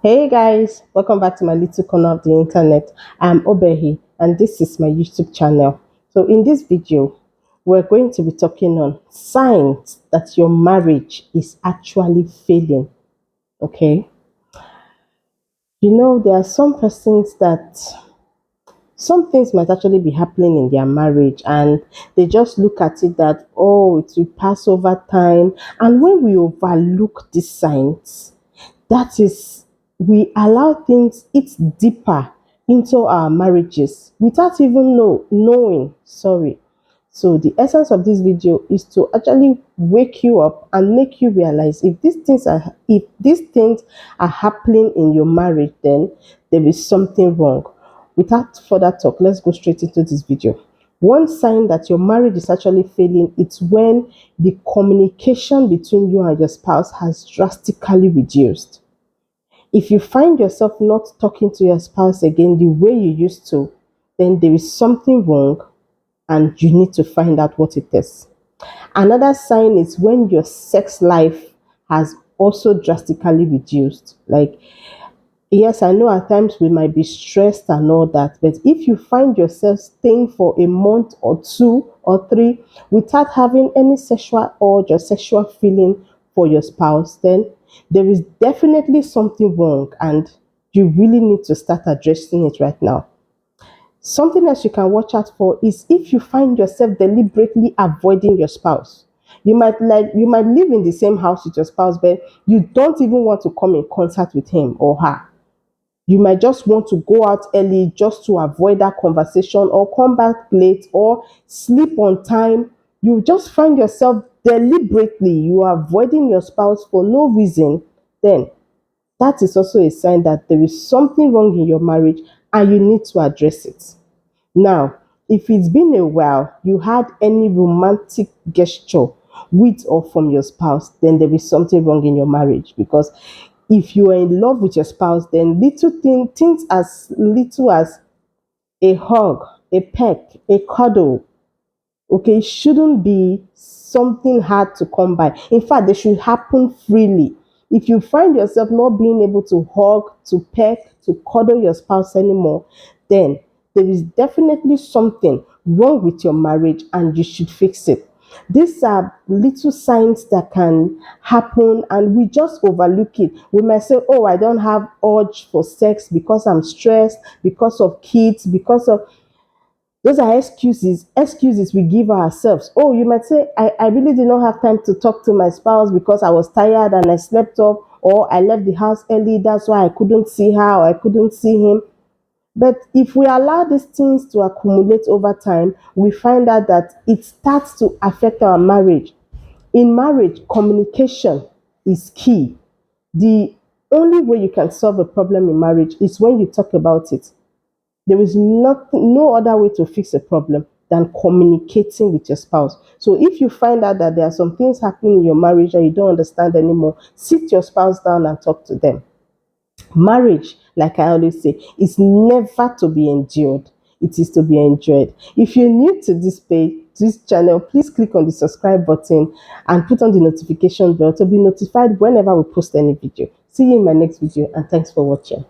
Hey guys, welcome back to my little corner of the internet. I'm Obehi and this is my YouTube channel. So in this video, we're going to be talking on signs that your marriage is actually failing. Okay. There are some persons that some things might actually be happening in their marriage and they just look at it that, oh, it will pass over time. And when we overlook these signs, that is, we allow things eat deeper into our marriages without even knowing. Sorry. So the essence of this video is to actually wake you up and make you realize if these things are happening in your marriage, then there is something wrong. Without further talk, let's go straight into this video. One sign that your marriage is actually failing, it's when the communication between you and your spouse has drastically reduced. If you find yourself not talking to your spouse again the way you used to, then there is something wrong and you need to find out what it is. Another sign is when your sex life has also drastically reduced. Like, yes, I know at times we might be stressed and all that, but if you find yourself staying for a month or two or three without having any sexual urge or sexual feeling for your spouse, then there is definitely something wrong and you really need to start addressing it right now. Something else you can watch out for is if you find yourself deliberately avoiding your spouse. You might live in the same house with your spouse, but you don't even want to come in contact with him or her. You might just want to go out early just to avoid that conversation or come back late or sleep on time. You just find yourself deliberately you are avoiding your spouse for no reason. Then that is also a sign that there is something wrong in your marriage and you need to address it. Now, if it's been a while, you had any romantic gesture with or from your spouse, then there is something wrong in your marriage. Because if you are in love with your spouse, then things as little as a hug, a peck, a cuddle, okay, shouldn't be something hard to come by. In fact, they should happen freely. If you find yourself not being able to hug, to peck, to cuddle your spouse anymore, then there is definitely something wrong with your marriage and you should fix it. These are little signs that can happen and we just overlook it. We might say, oh, I don't have urge for sex because I'm stressed, because of kids, because of those are excuses we give ourselves. Oh, you might say, I really did not have time to talk to my spouse because I was tired and I slept off, or I left the house early. That's why I couldn't see her or I couldn't see him. But if we allow these things to accumulate over time, we find out that it starts to affect our marriage. In marriage, communication is key. The only way you can solve a problem in marriage is when you talk about it. There is no other way to fix a problem than communicating with your spouse. So if you find out that there are some things happening in your marriage that you don't understand anymore, sit your spouse down and talk to them. Marriage, like I always say, is never to be endured. It is to be enjoyed. If you're new to this page, this channel, please click on the subscribe button and put on the notification bell to be notified whenever we post any video. See you in my next video and thanks for watching.